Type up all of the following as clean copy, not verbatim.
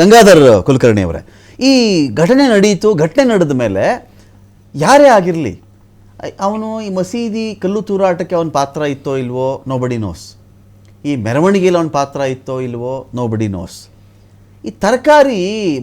ಗಂಗಾಧರ್ ಕುಲಕರ್ಣಿ ಅವರೇ, ಈ ಘಟನೆ ನಡೆದ ಮೇಲೆ ಯಾರೇ ಆಗಿರಲಿ ಅವನು ಈ ಮಸೀದಿ ಕಲ್ಲು ತೂರಾಟಕ್ಕೆ ಅವನ ಪಾತ್ರ ಇತ್ತೋ ಇಲ್ವೋ ನೋಬಡಿ ನೋಸ್. ಈ ಮೆರವಣಿಗೆಯಲ್ಲಿ ಅವನ ಪಾತ್ರ ಇತ್ತೋ ಇಲ್ವೋ ನೋಬಡಿ ನೋಸ್. ಈ ತರಕಾರಿ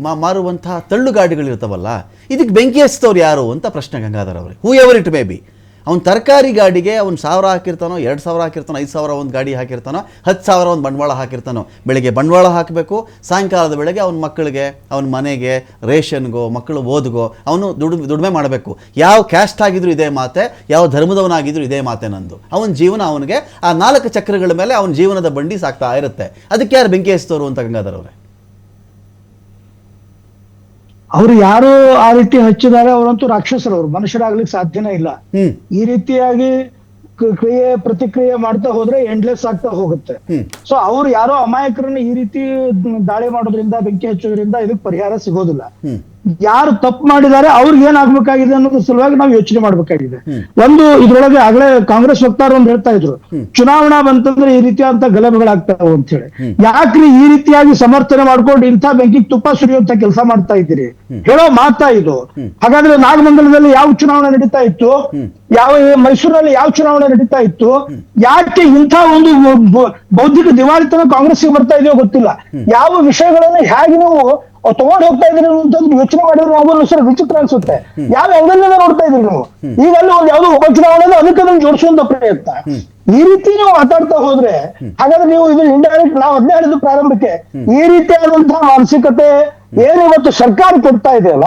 ಮಾರುವಂತಹ ತಳ್ಳುಗಾಡಿಗಳಿರ್ತಾವಲ್ಲ, ಇದಕ್ಕೆ ಬೆಂಕಿ ಹಚ್ಚಿದವ್ರು ಯಾರು ಅಂತ ಪ್ರಶ್ನೆ ಗಂಗಾಧರ್ ಅವರೇ. ಹೂ ಎವರ್ ಇಟ್ ಮೇ ಬಿ. ಅವ್ನು ತರಕಾರಿ ಗಾಡಿಗೆ ಅವ್ನು 1000 ಹಾಕಿರ್ತಾನೋ, 2000 ಹಾಕಿರ್ತಾನೋ, 5000 ಒಂದು ಗಾಡಿ ಹಾಕಿರ್ತಾನೋ, 10,000 ಒಂದು ಬಂಡವಾಳ ಹಾಕಿರ್ತಾನೋ. ಬೆಳಗ್ಗೆ ಬಂಡವಾಳ ಹಾಕಬೇಕು, ಸಾಯಂಕಾಲದ ಬೆಳಗ್ಗೆ ಅವನ ಮಕ್ಕಳಿಗೆ, ಅವನ ಮನೆಗೆ, ರೇಷನ್ಗೋ, ಮಕ್ಕಳು ಓದ್ಗೋ ಅವನು ದುಡಿಮೆ ಮಾಡಬೇಕು. ಯಾವ ಕ್ಯಾಸ್ಟ್ ಆಗಿದ್ರು ಇದೇ ಮಾತೆ, ಯಾವ ಧರ್ಮದವನಾಗಿದ್ರು ಇದೇ ಮಾತೆ ನಂದು. ಅವನ ಜೀವನ ಅವನಿಗೆ ಆ 4 ಚಕ್ರಗಳ ಮೇಲೆ ಅವನ ಜೀವನದ ಬಂಡಿ ಸಾಕ್ತಾ ಇರುತ್ತೆ. ಅದಕ್ಕೆ ಯಾರು ಬೆಂಕಿ ಹಚ್ತವ್ರು ಅಂತ ಗಂಗಾಧರ್ ಅವರೇ? ಅವ್ರು ಯಾರು ಆ ರೀತಿ ಹಚ್ಚಿದ್ದಾರೆ ಅವರಂತೂ ರಾಕ್ಷಸರು, ಅವ್ರು ಮನುಷ್ಯರಾಗ್ಲಿಕ್ಕೆ ಸಾಧ್ಯನೇ ಇಲ್ಲ. ಈ ರೀತಿಯಾಗಿ ಕ್ರಿಯೆ ಪ್ರತಿಕ್ರಿಯೆ ಮಾಡ್ತಾ ಹೋದ್ರೆ ಎಂಡ್ಲೆಸ್ ಆಗ್ತಾ ಹೋಗುತ್ತೆ. ಸೊ ಅವ್ರು ಯಾರೋ ಅಮಾಯಕರನ್ನ ಈ ರೀತಿ ದಾಳಿ ಮಾಡೋದ್ರಿಂದ, ಬೆಂಕಿ ಹಚ್ಚೋದ್ರಿಂದ ಇದಕ್ಕೆ ಪರಿಹಾರ ಸಿಗೋದಿಲ್ಲ. ಯಾರು ತಪ್ಪು ಮಾಡಿದ್ದಾರೆ ಅವ್ರಿಗೆ ಏನಾಗ್ಬೇಕಾಗಿದೆ ಅನ್ನೋದ್ರ ಸಲುವಾಗಿ ನಾವು ಯೋಚನೆ ಮಾಡ್ಬೇಕಾಗಿದೆ. ಒಂದು ಇದ್ರೊಳಗೆ ಆಗ್ಲೇ ಕಾಂಗ್ರೆಸ್ ವಕ್ತಾರರು ಒಂದು ಹೇಳ್ತಾ ಇದ್ರು, ಚುನಾವಣಾ ಬಂತಂದ್ರೆ ಈ ರೀತಿಯಾದಂತ ಗಲಭೆಗಳಾಗ್ತಾವ ಅಂತ ಹೇಳಿ. ಯಾಕ್ರಿ ಈ ರೀತಿಯಾಗಿ ಸಮರ್ಥನೆ ಮಾಡ್ಕೊಂಡು ಇಂಥ ಬೆಂಕಿಗೆ ತುಪ್ಪ ಸುರಿಯುವಂತ ಕೆಲಸ ಮಾಡ್ತಾ ಇದ್ದೀರಿ? ಹೇಳೋ ಮಾತಾ ಇದು. ಹಾಗಾದ್ರೆ ನಾಗಮಂಗಲದಲ್ಲಿ ಯಾವ ಚುನಾವಣೆ ನಡೀತಾ ಇತ್ತು, ಮೈಸೂರಿನಲ್ಲಿ ಯಾವ ಚುನಾವಣೆ ನಡೀತಾ ಇತ್ತು? ಯಾಕೆ ಇಂಥ ಒಂದು ಬೌದ್ಧಿಕ ದಿವಾಳಿತನ ಕಾಂಗ್ರೆಸ್ಗೆ ಬರ್ತಾ ಇದೆಯೋ ಗೊತ್ತಿಲ್ಲ. ಯಾವ ವಿಷಯಗಳನ್ನ ಹೇಗೆ ನೀವು ತಗೊಂಡು ಹೋಗ್ತಾ ಇದ್ರಿ ಅಂತಂದ್ರೆ ಯೋಚನೆ ಮಾಡಿದ್ರೆ ನಾವು ಸರ್ ವಿಚಿತ್ರ ಅನ್ಸುತ್ತೆ. ಯಾವ ಅಂಗಲಿಂದ ನೋಡ್ತಾ ಇದ್ರಿ ನೀವು? ಈಗ ಅಲ್ಲಿ ಒಂದು ಯಾವ್ದೋ ಉಪಚುನಾವಣೆ ಅದಕ್ಕೆ ಅದನ್ನು ಜೋಡಿಸುವಂತ ಪ್ರಯತ್ನ. ಈ ರೀತಿ ನೀವು ಮಾತಾಡ್ತಾ ಹೋದ್ರೆ ಹಾಗಾದ್ರೆ ನೀವು ಇದು ಇಂಡೈರೆಕ್ಟ್, ನಾವು ಅದನ್ನೇ ಹೇಳಿದ್ದು ಪ್ರಾರಂಭಕ್ಕೆ, ಈ ರೀತಿಯಾದಂತಹ ಮಾನಸಿಕತೆ ಏನು ಇವತ್ತು ಸರ್ಕಾರ ಕೊಡ್ತಾ ಇದೆಯಲ್ಲ,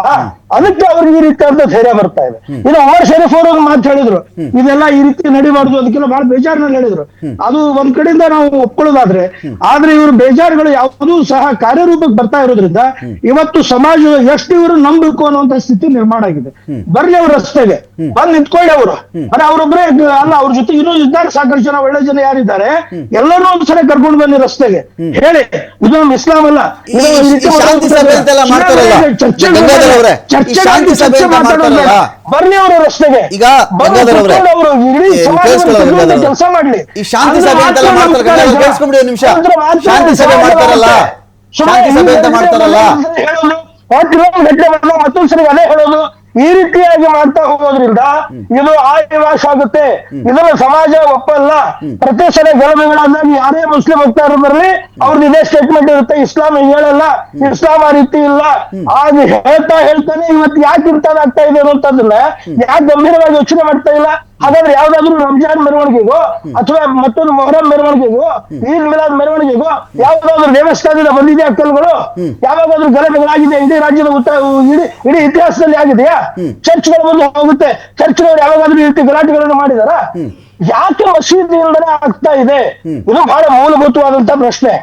ಅದಕ್ಕೆ ಅವ್ರಿಗೆ ಈ ರೀತಿಯಾದ ಧೈರ್ಯ ಬರ್ತಾ ಇದೆ. ಇನ್ನು ಉಮರ್ ಶರೀಫ್ ಅವರು ಮಾತು ಹೇಳಿದ್ರು, ಇದೆಲ್ಲ ಈ ರೀತಿ ನಡಿಬಾರ್ದು, ಅದಕ್ಕೆಲ್ಲ ಬಹಳ ಬೇಜಾರಿನಲ್ಲಿ ಹೇಳಿದ್ರು. ಅದು ಒಂದ್ ಕಡೆಯಿಂದ ನಾವು ಒಪ್ಕೊಳ್ಳೋದಾದ್ರೆ, ಆದ್ರೆ ಇವರು ಬೇಜಾರುಗಳು ಯಾವುದೂ ಸಹ ಕಾರ್ಯರೂಪಕ್ಕೆ ಬರ್ತಾ ಇರೋದ್ರಿಂದ ಇವತ್ತು ಸಮಾಜ ಎಷ್ಟು ಇವರು ನಂಬಬೇಕು ಅನ್ನುವಂತ ಸ್ಥಿತಿ ನಿರ್ಮಾಣ ಆಗಿದೆ. ಬರ್ಲಿ ಅವ್ರ ರಸ್ತೆಗೆ ಬಂದ್ ನಿಂತ್ಕೊಳ್ಳಿ ಅವರು. ಅರೆ ಅವ್ರೊಬ್ರೇ ಅಲ್ಲ, ಅವ್ರ ಜೊತೆ ಇನ್ನೂ ಇದ್ದಾರೆ ಸಾಕಷ್ಟು ಜನ, ಒಳ್ಳೆ ಜನ ಯಾರಿದ್ದಾರೆ, ಎಲ್ಲರೂ ಒಂದ್ಸಲ ಕರ್ಕೊಂಡು ಬನ್ನಿ ರಸ್ತೆಗೆ. ಹೇಳಿ, ಇದು ನಮ್ಮ ಇಸ್ಲಾಂ ಅಲ್ಲ, ಬರ್ಲಿ ಅವರು ರಸ್ತೆಗೆ. ಈಗ ಕೆಲಸ ಮಾಡ್ಲಿ. ಈ ಶಾಂತಿ ಸಭೆ ಅಂತೆಲ್ಲ ಕೇಳಿಸ್ಕೊಂಡ್ಬಿಡಿ ಒಂದು ನಿಮಿಷ. ಶಾಂತಿ ಸಭೆ ಮಾಡ್ತಾರಲ್ಲ, ಶಾಂತಿ ಸಭೆ ಅಂತ ಮಾಡ್ತಾರಲ್ಲ, ಮತ್ತೊಂದು ಸರಿ ಅದೇ ಹೇಳೋದು. ಈ ರೀತಿಯಾಗಿ ಮಾಡ್ತಾ ಹೋಗೋದ್ರಿಂದ ಇದು ಆದಿವಾಸ ಆಗುತ್ತೆ. ಇದನ್ನ ಸಮಾಜ ಒಪ್ಪಲ್ಲ. ಪ್ರತಿ ಸಲ ಗಲಭೆಗಳಾದಾಗ ಯಾರೇ ಮುಸ್ಲಿಂ ವಕ್ತಾರರು ಬರಲಿ, ಅವ್ರದ್ದು ಇದೇ ಸ್ಟೇಟ್ಮೆಂಟ್ ಇರುತ್ತೆ, ಇಸ್ಲಾಂ ಹೇಳಲ್ಲ, ಇಸ್ಲಾಂ ಆ ರೀತಿ ಇಲ್ಲ. ಆಗ ಹೇಳ್ತಾನೆ ಇವತ್ತು ಯಾಕೆ ಆಗ್ತಾ ಇದೆ ಅನ್ನೋಂಥದ್ದನ್ನ ಯಾಕೆ ಗಂಭೀರವಾಗಿ ಯೋಚನೆ ಮಾಡ್ತಾ ಇಲ್ಲ? ಹಾಗಾದ್ರೆ ಯಾವ್ದಾದ್ರು ರಂಜಾನ್ ಮೆರವಣಿಗೆಗೋ ಅಥವಾ ಮತ್ತೊಂದು ಮೊಹರಂ ಮೆರವಣಿಗೆಗೋ, ಈದ್ ಮಿಲಾದ್ ಮೆರವಣಿಗೆಗೋ ಯಾವ್ದಾದ್ರು ದೇವಸ್ಥಾನದಿಂದ ಬಂದಿದೆಯಾ ಕಲ್ಲುಗಳು? ಯಾವಾಗಾದ್ರೂ ಗಲಭೆಗಳಾಗಿದೆ ಇಡೀ ರಾಜ್ಯದ ಇಡೀ ಇತಿಹಾಸದಲ್ಲಿ ಆಗಿದೆಯಾ? ಚರ್ಚ್ಗಳು ಬಂದು ಹೋಗುತ್ತೆ, ಚರ್ಚ್ಗಳು ಯಾವಾಗಾದ್ರೂ ಈ ರೀತಿ ಗಲಾಟೆಗಳನ್ನು ಮಾಡಿದಾರ? ಯಾಕೆ ಮಸೀದಿಯಿಂದಲೇ ಆಗ್ತಾ ಇದೆ? ಇದು ಬಹಳ ಮೂಲಭೂತವಾದಂತ ಪ್ರಶ್ನೆ.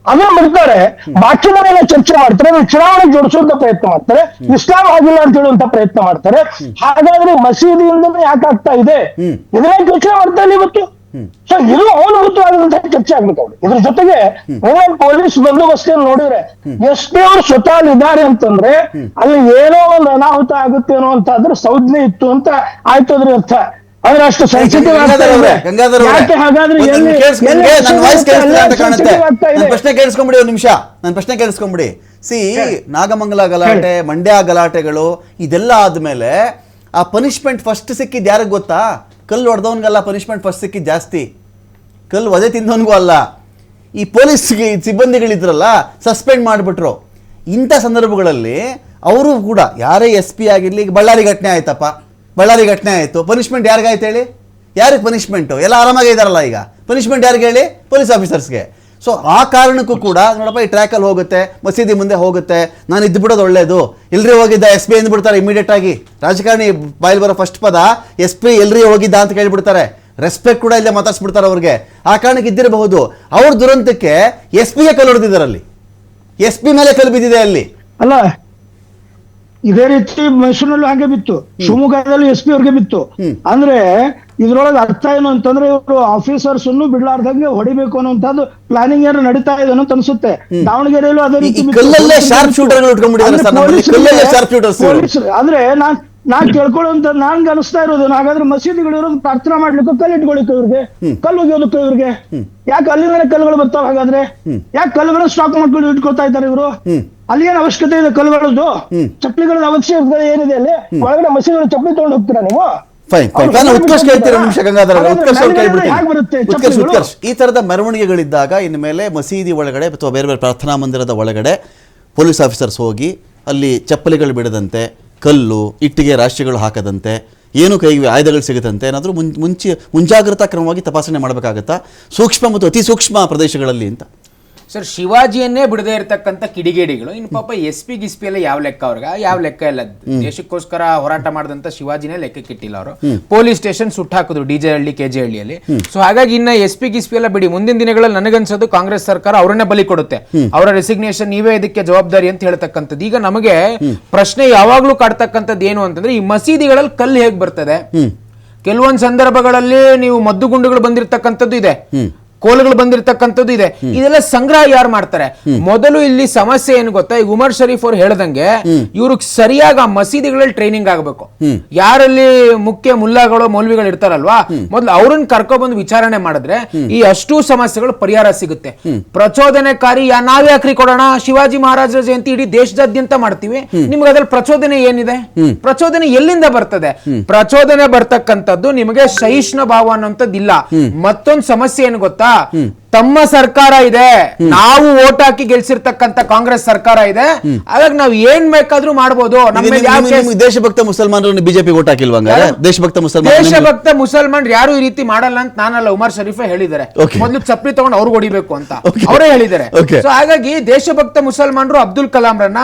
ಅದನ್ನ ಬಿಡ್ತಾರೆ, ಬಾಕಿದವರೆಲ್ಲ ಚರ್ಚೆ ಮಾಡ್ತಾರೆ, ಚುನಾವಣೆ ಜೋಡಿಸುವಂತ ಪ್ರಯತ್ನ ಮಾಡ್ತಾರೆ, ಇಸ್ಲಾಂ ಆಗಿಲ್ಲ ಅಂತ ಹೇಳುವಂತ ಪ್ರಯತ್ನ ಮಾಡ್ತಾರೆ. ಹಾಗಾದ್ರೆ ಮಸೀದಿಯಿಂದಲೇ ಯಾಕೆ ಆಗ್ತಾ ಇದೆ? ಇದನ್ನ ಯೋಚನೆ ಮಾಡ್ತಾ ಇಲ್ಲ ಇವತ್ತು. ಸೊ ಇದು ಮೂಲಭೂತವಾದಂತಹ ಚರ್ಚೆ ಆಗ್ಬೇಕು. ಅವ್ರು ಇದ್ರ ಜೊತೆಗೆ ಪೊಲೀಸ್ ಬಂದೋಬಸ್ತಿಯನ್ನು ನೋಡಿದ್ರೆ ಎಷ್ಟೇ ಅವ್ರು ಸ್ವತಃ ಇದ್ದಾರೆ ಅಂತಂದ್ರೆ ಅಲ್ಲಿ ಏನೋ ಒಂದು ಅನಾಹುತ ಆಗುತ್ತೆ ಅನ್ನುವಂತಾದ್ರೆ ಸಂಜ್ಞೆ ಇತ್ತು ಅಂತ ಆಯ್ತು ಅದ್ರ ಅರ್ಥ. ಆದ್ರೆ ಅಷ್ಟು ಸೆನ್ಸಿಟಿವ್ ಪ್ರಶ್ನೆ ಕೇಳಿಸ್ಕೊಂಬಿಡಿ ಒಂದು ನಿಮಿಷ. ನನ್ನ ಪ್ರಶ್ನೆ ಕೇಳಿಸ್ಕೊಂಬಿಡಿ. ನಾಗಮಂಗಲ ಗಲಾಟೆ, ಮಂಡ್ಯ ಗಲಾಟೆಗಳು ಇದೆಲ್ಲ ಆದ್ಮೇಲೆ ಆ ಪನಿಷ್ಮೆಂಟ್ ಫಸ್ಟ್ ಸಿಕ್ಕಿದ್ ಯಾರಿಗೆ ಗೊತ್ತಾ? ಕಲ್ಲು ಹೊಡೆದವನ್ಗಲ್ಲ ಪನಿಷ್ಮೆಂಟ್ ಫಸ್ಟ್ ಸಿಕ್ಕಿದ್ ಜಾಸ್ತಿ, ಕಲ್ಲು ಒದೆ ತಿಂದವನ್ಗೂ ಅಲ್ಲ. ಈ ಪೊಲೀಸ್ ಸಿಬ್ಬಂದಿಗಳಿದ್ರಲ್ಲ, ಸಸ್ಪೆಂಡ್ ಮಾಡಿಬಿಟ್ರು. ಇಂಥ ಸಂದರ್ಭಗಳಲ್ಲಿ ಅವರು ಕೂಡ ಯಾರೇ SP ಆಗಿರ್ಲಿ, ಈಗ ಬಳ್ಳಾರಿ ಘಟನೆ ಆಯ್ತಪ್ಪ, ಬಳ್ಳಾರಿ ಘಟನೆ ಆಯಿತು, ಪನಿಷ್ಮೆಂಟ್ ಯಾರಿಗಾಯ್ತು ಹೇಳಿ? ಯಾರಿಗೆ ಪನಿಷ್ಮೆಂಟು? ಎಲ್ಲ ಆರಾಮಾಗಿ ಇದ್ದಾರಲ್ಲ. ಈಗ ಪನಿಷ್ಮೆಂಟ್ ಯಾರಿಗೆ ಹೇಳಿ? ಪೊಲೀಸ್ ಆಫೀಸರ್ಸ್ಗೆ. ಸೊ ಆ ಕಾರಣಕ್ಕೂ ಕೂಡ ನೋಡಪ್ಪ, ಈ ಟ್ರ್ಯಾಕಲ್ಲಿ ಹೋಗುತ್ತೆ, ಮಸೀದಿ ಮುಂದೆ ಹೋಗುತ್ತೆ, ನಾನು ಇದ್ದು ಬಿಡೋದು ಒಳ್ಳೇದು. ಎಲ್ರಿ ಹೋಗಿದ್ದ SP ಅಂದ್ಬಿಡ್ತಾರೆ ಇಮಿಡಿಯೇಟ್ ಆಗಿ. ರಾಜಕಾರಣಿ ಬಾಯಲ್ಲಿ ಬರೋ ಫಸ್ಟ್ ಪದ SP ಎಲ್ರಿ ಹೋಗಿದ್ದ ಅಂತ ಕೇಳಿಬಿಡ್ತಾರೆ. ರೆಸ್ಪೆಕ್ಟ್ ಕೂಡ ಇಲ್ಲದೆ ಮಾತಾಡ್ಸ್ಬಿಡ್ತಾರೆ ಅವ್ರಿಗೆ. ಆ ಕಾರಣಕ್ಕೆ ಇದ್ದಿರಬಹುದು. ಅವ್ರ ದುರಂತಕ್ಕೆ SP ಗೆ ಕಲ್ಲು ಹೊಡೆದಿದ್ದಾರಲ್ಲಿ, SP ಮೇಲೆ ಕಲ್ಲು ಬಿದ್ದಿದೆ ಅಲ್ಲಿ ಅಲ್ಲ. ಇದೇ ರೀತಿ ಮೈಸೂರಿನಲ್ಲೂ ಹಾಗೆ ಬಿತ್ತು, ಶಿವಮೊಗ್ಗದಲ್ಲಿ SP ಅವ್ರಿಗೆ ಬಿತ್ತು. ಅಂದ್ರೆ ಇದ್ರೊಳಗೆ ಅರ್ಥ ಏನು ಅಂತಂದ್ರೆ, ಇವರು ಆಫೀಸರ್ಸ್ ಅನ್ನು ಬಿಡ್ಲಾರ್ದಂಗೆ ಹೊಡಿಬೇಕು ಅನ್ನೋಂಥದ್ದು ಪ್ಲಾನಿಂಗ್ ಏನು ನಡೀತಾ ಇದೆ ಅನ್ನೋ ಅನ್ಸುತ್ತೆ. ದಾವಣಗೆರೆಯಲ್ಲೂ ಅದೇ ರೀತಿ ಅಂದ್ರೆ ನಾನ್ ಕೇಳ್ಕೊಳ್ಳುವಂತ ನನ್ಗೆ ಅನಿಸ್ತಾ ಇರೋದು, ಹಾಗಾದ್ರೆ ಮಸೀದಿಗಳು ಇರೋದು ಪ್ರಾರ್ಥನಾ ಮಾಡ್ಲಿಕ್ಕೆ ಕಲ್ಲು ಇಟ್ಕೊಳಿಕ್ಕೆ ಇವ್ರಿಗೆ, ಕಲ್ಲು ಒಗೆಯೋದಕ್ಕೆ ಇವ್ರಿಗೆ ಯಾಕೆ ಅಲ್ಲಿಂದಲೇ ಕಲ್ಲುಗಳು ಬರ್ತಾವ? ಹಾಗಾದ್ರೆ ಯಾಕೆ ಕಲ್ಲುಗಳನ್ನ ಸ್ಟಾಕ್ ಮಾಡ್ಕೊಂಡು ಇಟ್ಕೊಳ್ತಾ ಇದ್ದಾರೆ ಇವರು? ಅಲ್ಲಿ ಏನ್ ಅವಶ್ಯಕತೆ ಇದೆ ಕಲ್ಲುಗಳದ್ದು? ಚಪ್ಪಲಿಗಳ ಅವಶ್ಯಕತೆ ಏನಿದೆ ಅಲ್ಲಿ? ಒಳಗಡೆ ಮಸೀದಿಗಳು ಚಪ್ಪಲಿ ತಗೊಂಡು ಹೋಗ್ತೀರಾ ನೀವು? ಫೈನ್ ನಾನು ಉತ್ಕರ್ಷ್ ಕೇಳ್ತೀರಾ ನಿಮಿಷ ಗಂಗಾಧರ ಹಾಗಾದ್ರೆ ಉತ್ಕರ್ಷ್ ಅವ್ರು ಮೇಲೆ ಹೇಗೆ ಕೇಳ್ಬಿಡ್ತೀನಿ. ಬರುತ್ತೆ ಉತ್ಕರ್ಷ್ ಚಪ್ಪಲಿಗಳು? ಉತ್ಕರ್ಷ್ ಈ ತರದ ಮೆರವಣಿಗೆಗಳಿದ್ದಾಗ ಇನ್ನು ಮೇಲೆ ಮಸೀದಿ ಒಳಗಡೆ ಅಥವಾ ಬೇರೆ ಬೇರೆ ಪ್ರಾರ್ಥನಾ ಮಂದಿರದ ಒಳಗಡೆ ಪೊಲೀಸ್ ಆಫೀಸರ್ಸ್ ಹೋಗಿ ಅಲ್ಲಿ ಚಪ್ಪಲಿಗಳು ಬಿಡದಂತೆ, ಕಲ್ಲು ಇಟ್ಟಿಗೆ ರಾಶಿಗಳು ಹಾಕದಂತೆ, ಏನು ಕೈಗೆ ಆಯುಧಗಳು ಸಿಗುತ್ತಂತೆ ಏನಾದರೂ ಮುಂಜಾಗ್ರತಾ ಕ್ರಮವಾಗಿ ತಪಾಸಣೆ ಮಾಡಬೇಕಾಗತ್ತಾ ಸೂಕ್ಷ್ಮ ಮತ್ತು ಅತಿ ಸೂಕ್ಷ್ಮ ಪ್ರದೇಶಗಳಲ್ಲಿ ಅಂತ? ಸರ್, ಶಿವಾಜಿಯನ್ನೇ ಬಿಡದೇ ಇರತಕ್ಕಂಥ ಕಿಡಿಗೇಡಿಗಳು ಇನ್ನು ಪಾಪ SP ಗಿಸ್ಪಿ ಎಲ್ಲ ಯಾವ ಲೆಕ್ಕ ಅವ್ರಿಗೆ? ಯಾವ ಲೆಕ್ಕ ಇಲ್ಲ. ದೇಶಕ್ಕೋಸ್ಕರ ಹೋರಾಟ ಮಾಡಿದಂತ ಶಿವಾಜಿನೇ ಲೆಕ್ಕಕ್ಕೆ ಇಟ್ಟಿಲ್ಲ ಅವರು. ಪೊಲೀಸ್ ಸ್ಟೇಷನ್ ಸುಟ್ಟಾಕಿದ್ರು DJ ಹಳ್ಳಿ KJ ಹಳ್ಳಿಯಲ್ಲಿ. ಸೊ ಹಾಗಾಗಿ ಇನ್ನ SP ಗಿಸ್ಪಿ ಎಲ್ಲ ಬಿಡಿ, ಮುಂದಿನ ದಿನಗಳಲ್ಲಿ ನನಗನ್ಸೋದು ಕಾಂಗ್ರೆಸ್ ಸರ್ಕಾರ ಅವರನ್ನೇ ಬಲಿ ಕೊಡುತ್ತೆ. ಅವರ ರೆಸಿಗ್ನೇಷನ್ ನೀವೇ ಇದಕ್ಕೆ ಜವಾಬ್ದಾರಿ ಅಂತ ಹೇಳ್ತಕ್ಕಂಥದ್ದು. ಈಗ ನಮಗೆ ಪ್ರಶ್ನೆ ಯಾವಾಗ್ಲೂ ಕಾಡ್ತಕ್ಕಂಥದ್ದು ಏನು ಅಂತಂದ್ರೆ, ಈ ಮಸೀದಿಗಳಲ್ಲಿ ಕಲ್ಲು ಹೇಗ್ ಬರ್ತದೆ? ಕೆಲವೊಂದು ಸಂದರ್ಭಗಳಲ್ಲಿ ನೀವು ಮದ್ದುಗುಂಡುಗಳು ಬಂದಿರತಕ್ಕಂಥದ್ದು ಇದೆ, ಕೋಲುಗಳು ಬಂದಿರತಕ್ಕಂಥದ್ದು ಇದೆ. ಇದೆಲ್ಲ ಸಂಗ್ರಹ ಯಾರು ಮಾಡ್ತಾರೆ? ಮೊದಲು ಇಲ್ಲಿ ಸಮಸ್ಯೆ ಏನು ಗೊತ್ತಾ, ಈಗ ಉಮರ್ ಶರೀಫ್ ಅವ್ರು ಹೇಳ್ದಂಗೆ ಇವ್ರಿಗೆ ಸರಿಯಾಗಿ ಆ ಮಸೀದಿಗಳಲ್ಲಿ ಟ್ರೈನಿಂಗ್ ಆಗಬೇಕು. ಯಾರಲ್ಲಿ ಮುಖ್ಯ ಮುಲ್ಲಾಗಳು ಮೌಲ್ವಿಗಳು ಇರ್ತಾರಲ್ವಾ, ಮೊದಲು ಅವ್ರನ್ನ ಕರ್ಕೊಬಂದು ವಿಚಾರಣೆ ಮಾಡಿದ್ರೆ ಈ ಅಷ್ಟೂ ಸಮಸ್ಯೆಗಳು ಪರಿಹಾರ ಸಿಗುತ್ತೆ. ಪ್ರಚೋದನೆಕಾರಿ ನಾವ್ಯಾಕ್ರಿ ಕೊಡೋಣ? ಶಿವಾಜಿ ಮಹಾರಾಜರ ಜಯಂತಿ ಇಡೀ ದೇಶದಾದ್ಯಂತ ಮಾಡ್ತೀವಿ, ನಿಮ್ಗೆ ಅದ್ರಲ್ಲಿ ಪ್ರಚೋದನೆ ಏನಿದೆ? ಪ್ರಚೋದನೆ ಎಲ್ಲಿಂದ ಬರ್ತದೆ? ಪ್ರಚೋದನೆ ಬರ್ತಕ್ಕಂಥದ್ದು ನಿಮಗೆ ಸಹಿಷ್ಣು ಭಾವ ಅನ್ನೋಂಥದ್ದಿಲ್ಲ. ಮತ್ತೊಂದು ಸಮಸ್ಯೆ ಏನು ಗೊತ್ತಾ, ತಮ್ಮ ಸರ್ಕಾರ ಇದೆ, ನಾವು ಓಟ್ ಹಾಕಿ ಗೆಲ್ಸಿರ್ತಕ್ಕಂಥ ಕಾಂಗ್ರೆಸ್ ಸರ್ಕಾರ ಇದೆ, ಹಾಗಾಗಿ ನಾವು ಏನ್ ಬೇಕಾದ್ರೂ ಮಾಡ್ಬೋದು. ದೇಶಭಕ್ತ ಮುಸಲ್ಮಾನರು ಬಿಜೆಪಿ ಓಟ್ ಹಾಕಿಲ್ವಂಗ? ದೇಶಭಕ್ತ ಮುಸಲ್ಮಾನ್ ಯಾರು ಈ ರೀತಿ ಮಾಡಲ್ಲ ಅಂತ ನಾನಲ್ಲ, ಉಮರ್ ಶರೀಫೆ ಹೇಳಿದ್ದಾರೆ. ಮೊದಲು ಚಪ್ಪಲಿ ತಗೊಂಡು ಅವ್ರು ಹೊಡಿಬೇಕು ಅಂತ ಅವರೇ ಹೇಳಿದ್ದಾರೆ. ಸೊ ಹಾಗಾಗಿ ದೇಶಭಕ್ತ ಮುಸಲ್ಮಾನರು ಅಬ್ದುಲ್ ಕಲಾಂ ರನ್ನ,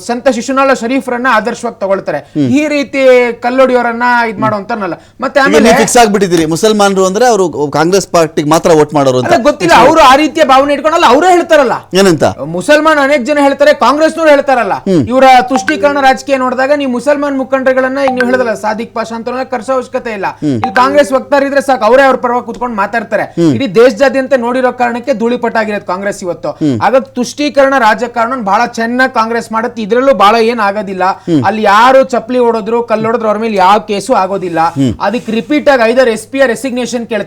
ಸಂತ ಶಿಶುನಾಳ ಶರೀಫ್ ರನ್ನ ಆದರ್ಶವಾಗಿ ತಗೊಳ್ತಾರೆ. ಈ ರೀತಿ ಕಲ್ಲೊಡಿಯವರನ್ನ ಇದ್ ಮಾಡುವಂತನಲ್ಲ. ಮತ್ತೆ ಆಮೇಲೆ ಫಿಕ್ಸ್ ಆಗ್ಬಿಟ್ಟಿದ್ದೀರಿ ಮುಸಲ್ಮಾನರು ಅಂದ್ರೆ ಅವರು ಕಾಂಗ್ರೆಸ್ ಪಾರ್ಟಿಗೆ ಮಾತ್ರ ವೋಟ್ ಮಾಡೋರು ಅಂತ ಗೊತ್ತಿಲ್ಲ. ಅವರು ಆ ರೀತಿಯ ಭಾವನೆ ಇಟ್ಕೊಂಡಲ್ಲ, ಅವರೇ ಹೇಳ್ತಾರಲ್ಲ ಏನಂತ. ಮುಸಲ್ಮಾನ್ ಅನೇಕ ಜನ ಹೇಳ್ತಾರೆ, ಕಾಂಗ್ರೆಸ್ನವ್ರು ಹೇಳ್ತಾರಲ್ಲ, ಇವರ ತುಷ್ಟೀಕರಣ ರಾಜಕೀಯ ನೋಡಿದಾಗ ನೀವು ಮುಸಲ್ಮಾನ್ ಮುಖಂಡರುಗಳನ್ನ ನೀವು ಹೇಳಿದಲ್ಲ ಸಾದಿಕ್ ಪಾಷಾ ಅಂತ ಕರ್ಸೋ ಅವಶ್ಯಕತೆ ಇಲ್ಲ. ಇಲ್ಲಿ ಕಾಂಗ್ರೆಸ್ ವಕ್ತಾರಿದ್ರೆ ಸಾಕು, ಅವರೇ ಅವ್ರ ಪರವಾಗಿ ಕುತ್ಕೊಂಡು ಮಾತಾಡ್ತಾರೆ. ಇಡೀ ದೇಶದಾದ್ಯಂತ ನೋಡಿರೋ ಕಾರಣಕ್ಕೆ ಧೂಳಿಪಟ್ಟಾಗಿರೋದು ಕಾಂಗ್ರೆಸ್ ಇವತ್ತು. ಹಾಗಾಗಿ ತುಷ್ಟೀಕರಣ ರಾಜಕಾರಣ ಬಹಳ ಚೆನ್ನಾಗಿ ಕಾಂಗ್ರೆಸ್ ಮಾಡುತ್ತೆ. ಇದ್ರಲ್ಲೂ ಬಹಳ ಏನ್ ಆಗೋದಿಲ್ಲ. ಅಲ್ಲಿ ಯಾರು ಚಪ್ಪಲಿ ಹೊಡೋದ್ರು ಕಲ್ಲೊಡದ್ರು ಅವ್ರ ಮೇಲೆ ಯಾವ ಕೇಸು ಆಗೋದಿಲ್ಲ. ಅದಕ್ಕೆ ರಿಪೀಟ್ ಆಗಿ 5 SP ರೆಸಿಗ್ನೇಷನ್ ಕೇಳ್ತಾರೆ.